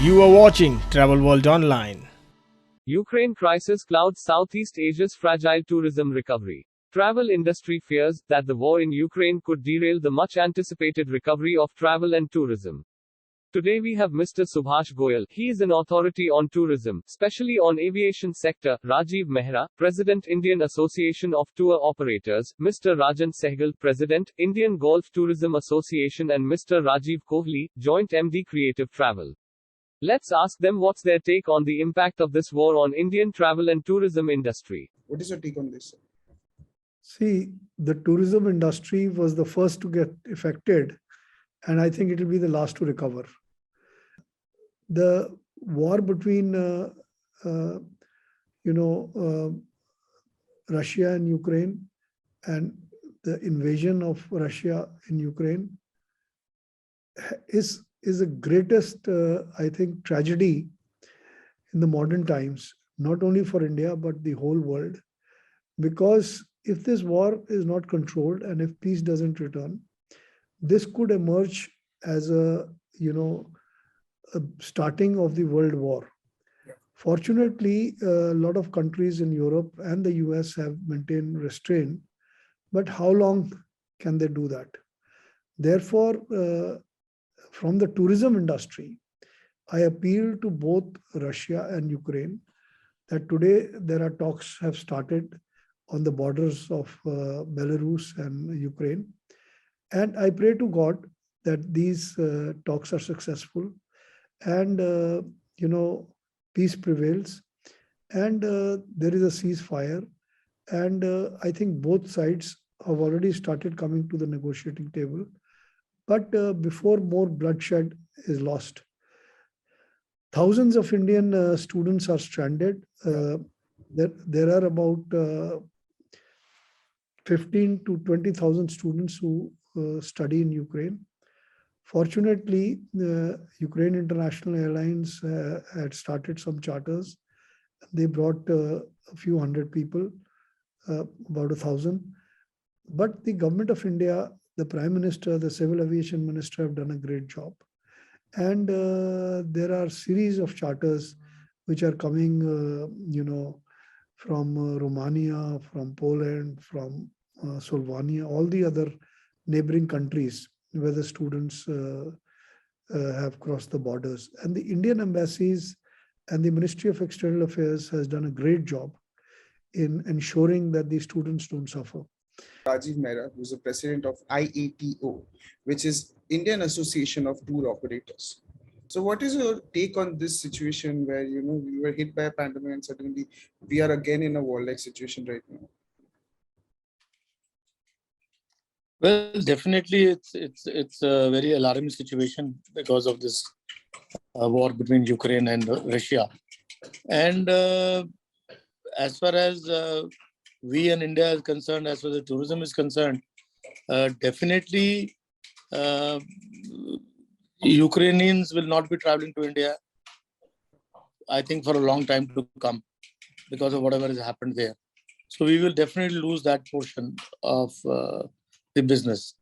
You are watching Travel World Online. Ukraine crisis clouds Southeast Asia's fragile tourism recovery. Travel industry fears that the war in Ukraine could derail the much anticipated recovery of travel and tourism. Today we have Mr. Subhash Goyal. He is an authority on tourism, especially on aviation sector. Rajiv Mehra, President Indian Association of Tour Operators, Mr. Rajan Sehgal, President, Indian Golf Tourism Association, and Mr. Rajiv Kohli, Joint MD Creative Travel. Let's ask them what's their take on the impact of this war on Indian travel and tourism industry. What is your take on this? See, the tourism industry was the first to get affected, and I think it will be the last to recover. The war between, Russia and Ukraine, and the invasion of Russia in Ukraine is the greatest, I think, tragedy in the modern times, not only for India, but the whole world. Because if this war is not controlled and if peace doesn't return, this could emerge as a starting of the world war. Yeah. Fortunately, a lot of countries in Europe and the US have maintained restraint, but how long can they do that? Therefore, from the tourism industry, I appeal to both Russia and Ukraine that today there are talks have started on the borders of Belarus and Ukraine. And I pray to God that these talks are successful and, peace prevails and there is a ceasefire. And I think both sides have already started coming to the negotiating table. But before more bloodshed is lost, thousands of Indian students are stranded. There are about 15 to 20,000 students who study in Ukraine. Fortunately, Ukraine International Airlines had started some charters. They brought a few hundred people, about 1,000. But the government of India, the Prime Minister, the Civil Aviation Minister have done a great job. And there are series of charters which are coming, from Romania, from Poland, from Slovenia, all the other neighboring countries where the students have crossed the borders. And the Indian embassies and the Ministry of External Affairs has done a great job in ensuring that these students don't suffer. Rajiv Mehra, who's the president of IATO, which is Indian Association of Tour Operators. So what is your take on this situation where, we were hit by a pandemic and suddenly we are again in a war-like situation right now? Well, definitely it's a very alarming situation because of this war between Ukraine and Russia. And as far as we and India is concerned, as far as the tourism is concerned, definitely Ukrainians will not be traveling to India, I think, for a long time to come because of whatever has happened there. So we will definitely lose that portion of the business.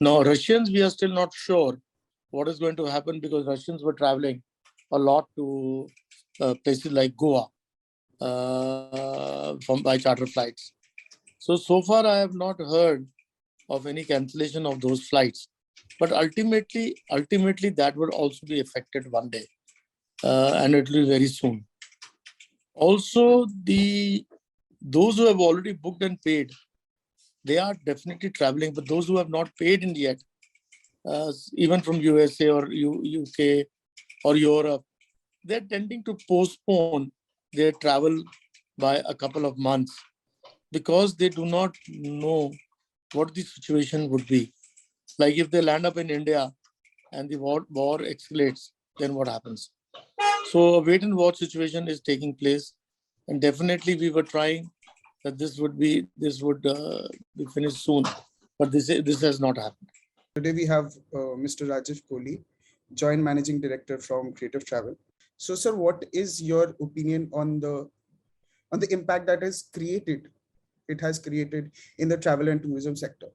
Now, Russians, we are still not sure what is going to happen because Russians were traveling a lot to places like Goa by charter flights. So far, I have not heard of any cancellation of those flights. But ultimately, that would also be affected one day, and it will be very soon. Also, those who have already booked and paid, they are definitely traveling. But those who have not paid in yet, even from USA or UK or Europe, they're tending to postpone their travel by a couple of months because they do not know what the situation would be. Like if they land up in India and the war escalates, then what happens? So a wait and watch situation is taking place. And definitely we were trying that this would be finished soon. But this has not happened. Today we have Mr. Rajiv Kohli, Joint Managing Director from Creative Travel. So, sir, what is your opinion on the impact that it has created in the travel and tourism sector?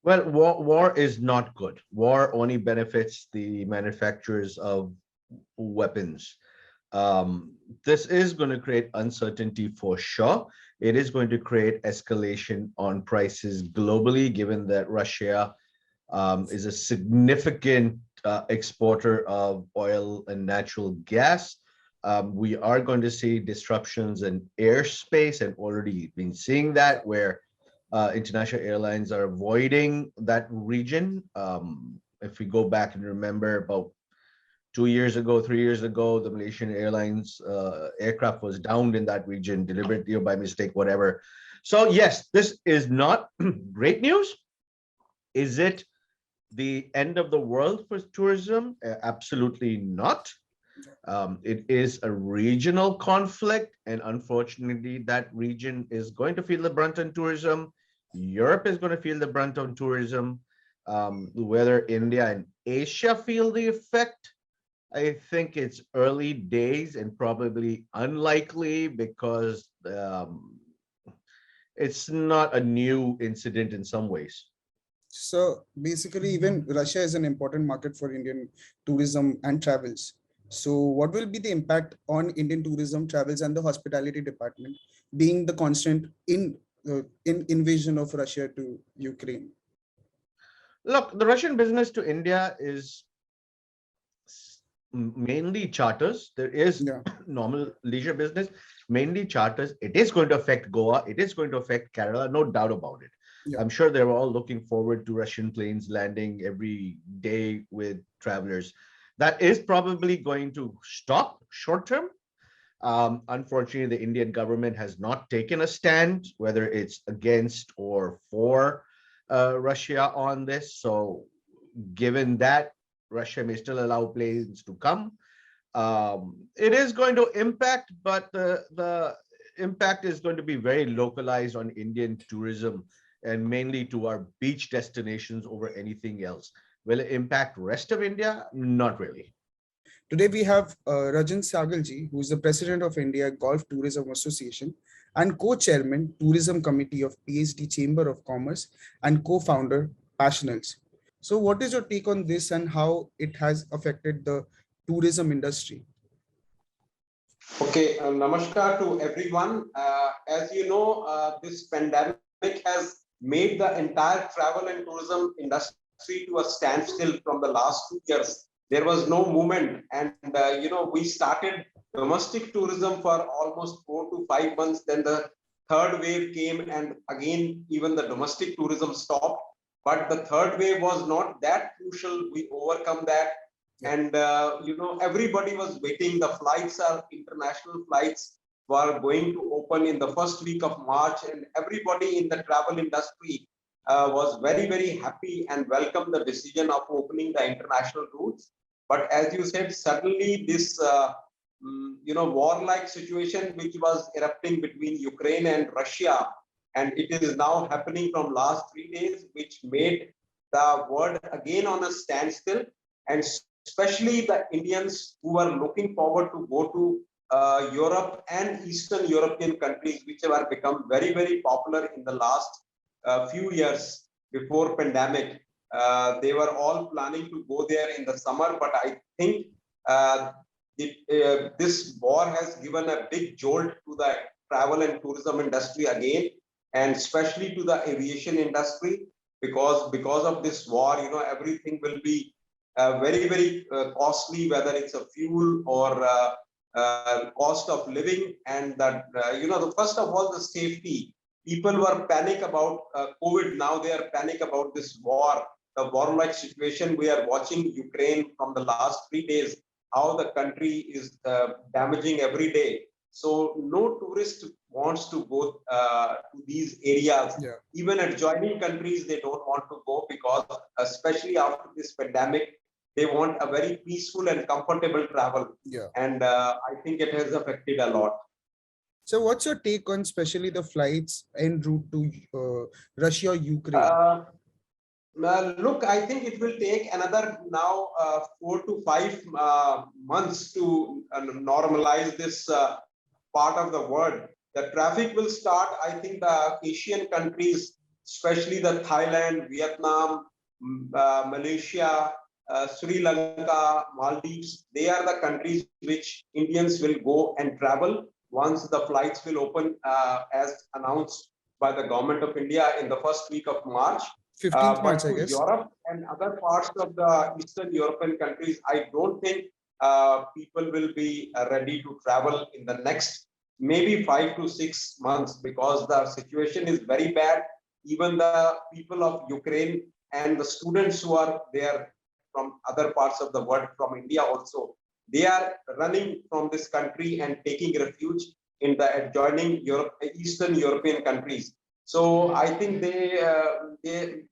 Well, war is not good. War only benefits the manufacturers of weapons. This is going to create uncertainty for sure. It is going to create escalation on prices globally, given that Russia is a significant exporter of oil and natural gas. We are going to see disruptions in airspace and already been seeing that where international airlines are avoiding that region. If we go back and remember about 2 years ago, 3 years ago, the Malaysian Airlines aircraft was downed in that region, deliberately or by mistake, whatever. So yes, this is not great news. Is it the end of the world for tourism? Absolutely not. It is a regional conflict, and unfortunately, that region is going to feel the brunt on tourism. Europe is going to feel the brunt on tourism. Whether India and Asia feel the effect, I think it's early days and probably unlikely because it's not a new incident in some ways. So basically, even Russia is an important market for Indian tourism and travels. So what will be the impact on Indian tourism, travels, and the hospitality department being the constant in invasion of Russia to Ukraine? Look, the Russian business to India is mainly charters. There is Yeah, normal leisure business, mainly charters. It is going to affect Goa. It is going to affect Kerala, no doubt about it. yeah. I'm sure they're all looking forward to Russian planes landing every day with travelers. That is probably going to stop short term. Unfortunately, the Indian government has not taken a stand, whether it's against or for Russia on this. So, given that, Russia may still allow planes to come. It is going to impact, but the impact is going to be very localized on Indian tourism and mainly to our beach destinations over anything else. Will it impact rest of India? Not really. Today we have Rajan Sagalji, who is the president of India Golf Tourism Association and co-chairman Tourism Committee of PhD Chamber of Commerce and co-founder Passionals. So what is your take on this and how it has affected the tourism industry? Okay, namaskar to everyone. As you know, this pandemic has made the entire travel and tourism industry to a standstill from the last 2 years. There was no movement, and we started domestic tourism for almost 4 to 5 months. Then the third wave came, and again, even the domestic tourism stopped. But the third wave was not that crucial. We overcome that, and everybody was waiting. The flights are international flights were going to open in the first week of March, and everybody in the travel industry was very, very happy and welcomed the decision of opening the international routes. But as you said, suddenly this warlike situation which was erupting between Ukraine and Russia, and it is now happening from last 3 days, which made the world again on a standstill, and especially the Indians who are looking forward to go to Europe and Eastern European countries, which have become very, very popular in the last few years before pandemic. They were all planning to go there in the summer, but I think uh, this war has given a big jolt to the travel and tourism industry again, and especially to the aviation industry, because of this war, everything will be very, very costly, whether it's a fuel or cost of living, and that the first of all, the safety. People were panic about COVID. Now they are panic about this war, the war-like situation. We are watching Ukraine from the last 3 days, how the country is damaging every day. So no tourist wants to go to these areas. Yeah. Even adjoining countries, they don't want to go because, especially after this pandemic, they want a very peaceful and comfortable travel. Yeah. And I think it has affected a lot. So what's your take on especially the flights en route to Russia or Ukraine? Look, I think it will take another now 4 to 5 months to normalize this part of the world. The traffic will start. I think the Asian countries, especially the Thailand, Vietnam, Malaysia, Sri Lanka, Maldives. They are the countries which Indians will go and travel once the flights will open as announced by the government of India in the first week of March. 15th March, But I to guess. Europe and other parts of the Eastern European countries, I don't think people will be ready to travel in the next maybe 5 to 6 months, because the situation is very bad. Even the people of Ukraine and the students who are there from other parts of the world, from India also, they are running from this country and taking refuge in the adjoining Eastern European countries. So I think the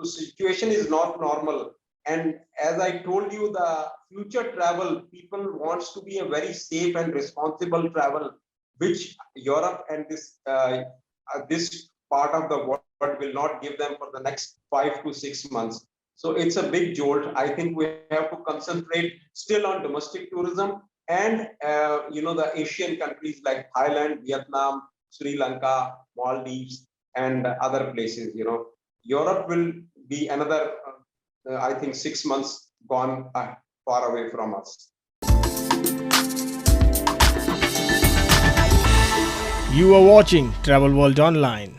situation is not normal. And as I told you, the future travel, people wants to be a very safe and responsible travel, which Europe and this part of the world will not give them for the next 5 to 6 months. So it's a big jolt. I think we have to concentrate still on domestic tourism and the Asian countries like Thailand, Vietnam, Sri Lanka, Maldives, and other places. Europe will be another, I think, 6 months gone far away from us. You are watching Travel World Online.